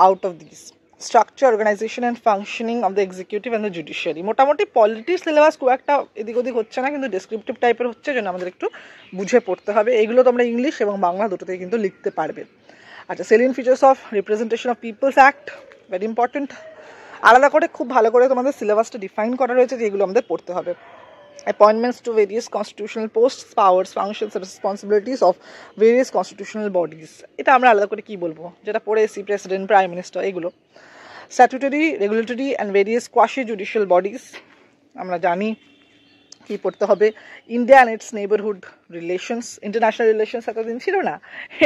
out of these. Structure, organization and functioning of the executive and the judiciary. মোটামুটি পলিটির syllabus খুব একটা এদিক ওদিক হচ্ছে না, কিন্তু descriptive টাইপের হচ্ছে, জন্য আমাদের একটু বুঝে পড়তে হবে। এগুলো তোমরা ইংলিশ এবং বাংলা দুটোতেই কিন্তু লিখতে পারবে। আচ্ছা, salient features of representation of people's act, very important. আলাদা করে খুব ভালো করে তোমাদের সিলেবাসটা ডিফাইন করা রয়েছে যে এগুলো আমাদের পড়তে হবে। Appointments to various constitutional posts, powers, functions and responsibilities of various constitutional bodies. এটা আমরা আলাদা করে কি বলবো, যেটা পড়ে এসি, প্রেসিডেন্ট, প্রাইম মিনিস্টার, এগুলো। Statutory, regulatory and various quasi judicial bodies, আমরা জানি কি পড়তে হবে। India and it's neighbourhood relations, international relations এতদিন ছিল না,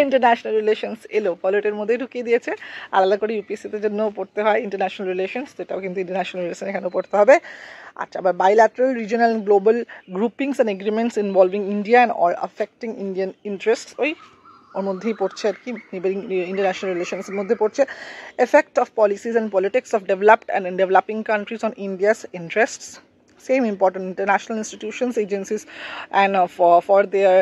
ইন্টারন্যাশনাল রিলেশনস এলো, পলিটির মধ্যেই ঢুকিয়ে দিয়েছে। আলাদা করে ইউপিএসসিতে জন্য পড়তে হয় ইন্টারন্যাশনাল রিলেশনস, যেটাও কিন্তু ইন্টারন্যাশনাল রিলেশন এখানেও পড়তে হবে। আচ্ছা, আবার bilateral, regional and global groupings and agreements involving India and or affecting Indian interests, ওর মধ্যেই পড়ছে আর কি, ইন্টারন্যাশনাল রিলেশনসের মধ্যে পড়ছে। Effect of policies and politics of developed and developing countries on India's interests, same important international institutions, agencies and for their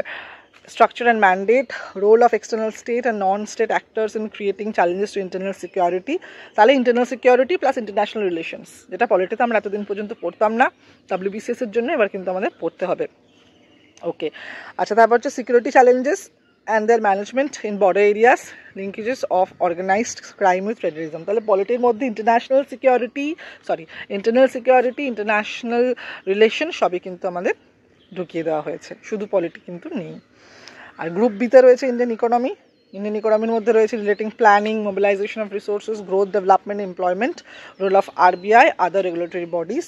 structure and mandate, role of external state and non-state actors in creating challenges to internal security. তাহলে internal security plus international relations, যেটা পলিটিতে আমরা এতদিন পর্যন্ত পড়তাম না, WBCS এর জন্য এবার কিন্তু আমাদের পড়তে হবে। ওকে, আচ্ছা, তারপর হচ্ছে security challenges and their management in border areas, linkages of organized crime with terrorism. তাহলে পলিটির মধ্যে ইন্টারন্যাশনাল সিকিউরিটি, ইন্টারন্যাশনাল রিলেশন সবই কিন্তু আমাদের ঢুকিয়ে দেওয়া হয়েছে, শুধু পলিটি কিন্তু নেই। আর গ্রুপ বিতে রয়েছে ইন্ডিয়ান ইকোনমির মধ্যে রয়েছে relating planning, mobilisation of resources, growth, development, employment, role of RBI, other regulatory bodies,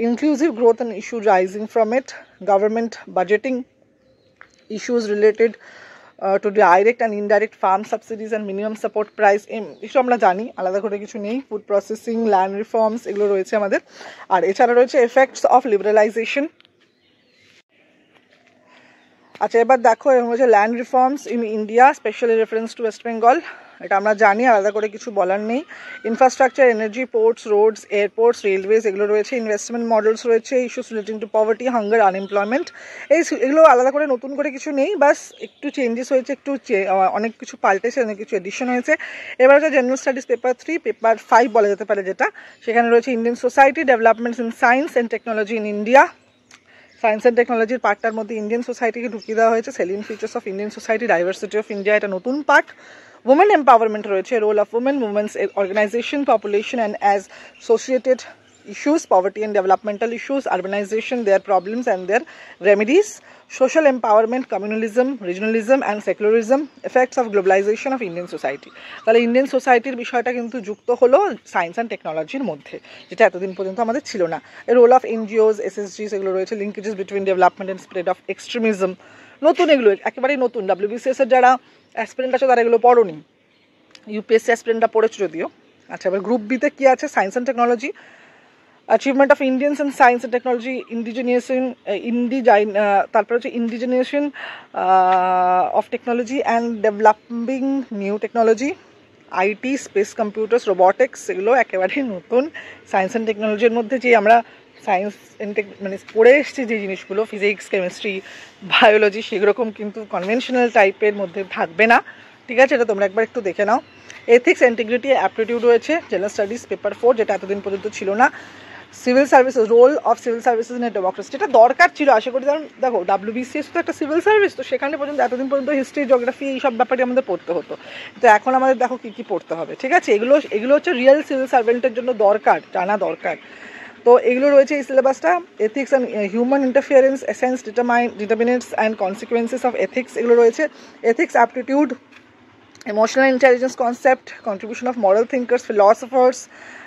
inclusive growth and issue rising from it, government budgeting, issues related to direct and indirect farm subsidies and minimum support price, এসব আমরা জানি, আলাদা করে কিছু নেই। Food processing, land reforms, এগুলো রয়েছে আমাদের। আর এছাড়া রয়েছে এফেক্টস অফ লিবারালাইজেশন। আচ্ছা, এবার দেখো, এরকম হচ্ছে land reforms in India, specially reference to West Bengal, এটা আমরা জানি, আলাদা করে কিছু বলার নেই। Infrastructure, energy, ports, roads, airports, railways, এগুলো রয়েছে। ইনভেস্টমেন্ট মডেলস রয়েছে, issues relating to poverty, hunger, unemployment, এগুলো আলাদা করে নতুন করে কিছু নেই, বাস একটু চেঞ্জেস হয়েছে, অনেক কিছু পাল্টেছে, অনেক কিছু এডিশন হয়েছে। এবার হচ্ছে জেনারেল স্টাডিজ পেপার 3, পেপার 5 বলা যেতে পারে যেটা, সেখানে রয়েছে Indian society, developments in science and technology in India. Science and টেকনোলজির পার্টটার মধ্যে ইন্ডিয়ান সোসাইটিকে ঢুকিয়ে দেওয়া হয়েছে। Salient features of Indian society, diversity of India, এটা নতুন পার্ট। Women empowerment রয়েছে, role of women, women's organization, population and associated issues, poverty and developmental issues, urbanization, their problems and their remedies, social empowerment, communalism, regionalism and secularism, effects of globalization of Indian society. তাহলে Indian সোসাইটির বিষয়টা কিন্তু যুক্ত হলো science and টেকনোলজির মধ্যে, যেটা এতদিন পর্যন্ত আমাদের ছিল না। রোল অফ এনজিওস, এসএসজিস, এগুলো রয়েছে। Linkages between development and spread of extremism, নতুন, এগুলো একেবারেই নতুন। ডাব্লিউবিসিএস এর যারা অ্যাসপিরেন্ট আছে তারা এগুলো পড়োনি, ইউপিএসসি অ্যাসপিরেন্টটা পড়েছো যদিও। আচ্ছা, এবার গ্রুপ বিতে কী আছে, science and technology, achievement of Indians in science and technology, তারপরে হচ্ছে indigenisation of technology and developing new technology, IT, space, computers, robotics, এগুলো একেবারেই নতুন সায়েন্স অ্যান্ড টেকনোলজির মধ্যে। যে আমরা সায়েন্স অ্যান্ড মানে পড়ে এসছি যে জিনিসগুলো, ফিজিক্স, কেমিস্ট্রি, বায়োলজি, সেরকম কিন্তু কনভেনশনাল টাইপের মধ্যে থাকবে না, ঠিক আছে, এটা তোমরা একবার একটু দেখে নাও। এথিক্স, ইন্টিগ্রিটি, অ্যাপটিটিউড রয়েছে। জেনারেল স্টাডিজ পেপার 4, যেটা এতদিন পর্যন্ত ছিল না। Civil services, role of civil services in a democracy, যেটা দরকার ছিল আশা করি, কারণ দেখো WBCS তো একটা সিভিল সার্ভিস, তো সেখানে পর্যন্ত এতদিন পর্যন্ত হিস্ট্রি, জিওগ্রাফি এইসব ব্যাপারে আমাদের পড়তে হতো। তো এখন আমাদের দেখো কী কী পড়তে হবে, ঠিক আছে? এগুলো হচ্ছে রিয়েল সিভিল সার্ভেন্টের জন্য দরকার, জানা দরকার। তো এগুলো রয়েছে এই সিলেবাসটা। Ethics and human interference, essence, determinants and consequences of ethics, এগুলো রয়েছে। Ethics, aptitude, emotional intelligence concept, contribution of moral thinkers, philosophers,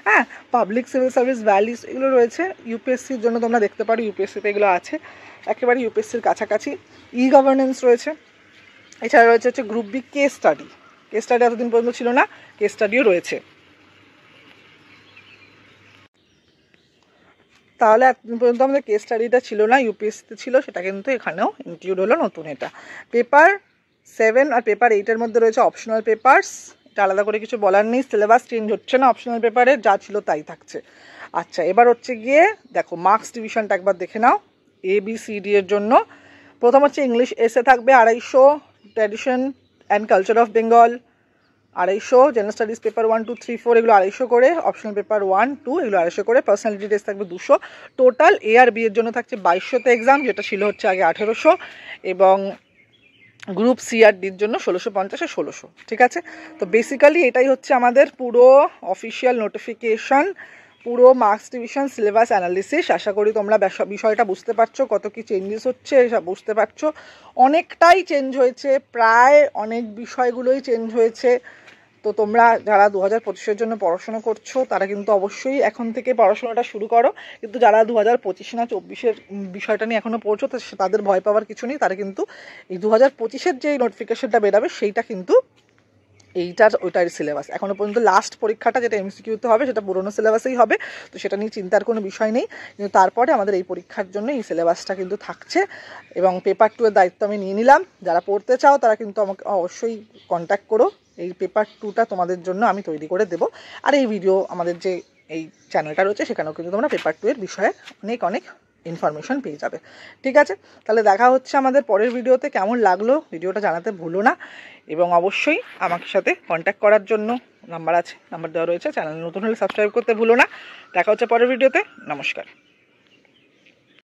হ্যাঁ, পাবলিক সিভিল সার্ভিস ভ্যালিউস, এগুলো রয়েছে। ইউপিএসসির জন্য তোমরা দেখতে পারো, ইউপিএসসিতে এগুলো আছে, একেবারে ইউপিএসসির কাছাকাছি। ই গভর্নেন্স রয়েছে। এছাড়া রয়েছে হচ্ছে group B case study. Case study এতদিন পর্যন্ত ছিল না, কেস স্টাডিও রয়েছে। তাহলে এতদিন পর্যন্ত আমাদের কেস স্টাডিটা ছিল না, ইউপিএসসিতে ছিল, সেটা কিন্তু এখানেও ইনক্লুড হলো নতুন। এটা পেপার 7 আর পেপার 8-এর মধ্যে রয়েছে অপশনাল পেপার্স, এটা আলাদা করে কিছু বলার নেই। সিলেবাস চেঞ্জ হচ্ছে না অপশনাল পেপারের, যা ছিল তাই থাকছে। আচ্ছা, এবার হচ্ছে গিয়ে দেখো মার্কস ডিভিশনটা একবার দেখে নাও ABCD এর জন্য। প্রথম হচ্ছে ইংলিশ এসে থাকবে 250, tradition and culture of Bengal 250, general studies paper 1, 2, 3, 4 এগুলো 250 করে, অপশনাল পেপার 1, 2 এগুলো 250 করে, পার্সোনালিটি টেস্ট থাকবে 200, টোটাল A আর B এর জন্য থাকছে 2200তে এক্সাম, যেটা ছিল হচ্ছে আগে 1800, এবং গ্রুপ সি আর ডির জন্য 1650 আর 1600, ঠিক আছে? তো বেসিক্যালি এটাই হচ্ছে আমাদের পুরো অফিসিয়াল নোটিফিকেশন, পুরো মার্কস ডিভিশন, সিলেবাস অ্যানালিসিস। আশা করি তোমরা বিষয়টা বুঝতে পারছো, কত কি চেঞ্জেস হচ্ছে সব বুঝতে পারছো। অনেকটাই চেঞ্জ হয়েছে, প্রায় অনেক বিষয়গুলোই চেঞ্জ হয়েছে। তো তোমরা যারা 2025-এর জন্য পড়াশোনা করছো তারা কিন্তু অবশ্যই এখন থেকে পড়াশোনাটা শুরু করো। কিন্তু যারা 2025 না 24-এর বিষয়টা নিয়ে এখনও পড়ছো, তো তাদের ভয় পাওয়ার কিছু নেই। তারা কিন্তু এই 2025-এর যে নোটিফিকেশনটা বেরাবে সেইটা কিন্তু ওইটার সিলেবাস। এখনও পর্যন্ত লাস্ট পরীক্ষাটা যেটা MCQতে হবে সেটা পুরোনো সিলেবাসেই হবে, তো সেটা নিয়ে চিন্তার কোনো বিষয় নেই। কিন্তু তারপরে আমাদের এই পরীক্ষার জন্য এই সিলেবাসটা কিন্তু থাকছে, এবং পেপার 2 এর দায়িত্ব আমি নিয়ে নিলাম। যারা পড়তে চাও তারা কিন্তু আমাকে অবশ্যই কন্ট্যাক্ট করো, এই পেপার 2টা তোমাদের জন্য আমি তৈরি করে দেবো। আর এই ভিডিও আমাদের যে এই চ্যানেলটা রয়েছে সেখানেও কিন্তু তোমরা পেপার 2 এর বিষয়ে অনেক অনেক ইনফরমেশন পেয়ে যাবে, ঠিক আছে? তাহলে দেখা হচ্ছে আমাদের পরের ভিডিওতে। কেমন লাগলো ভিডিওটা জানাতে ভুলো না, এবং অবশ্যই আমাকে সাথে কন্ট্যাক্ট করার জন্য নাম্বার আছে, নাম্বার দেওয়া রয়েছে। চ্যানেল নতুন হলে সাবস্ক্রাইব করতে ভুলো না। দেখা হচ্ছে পরের ভিডিওতে। নমস্কার।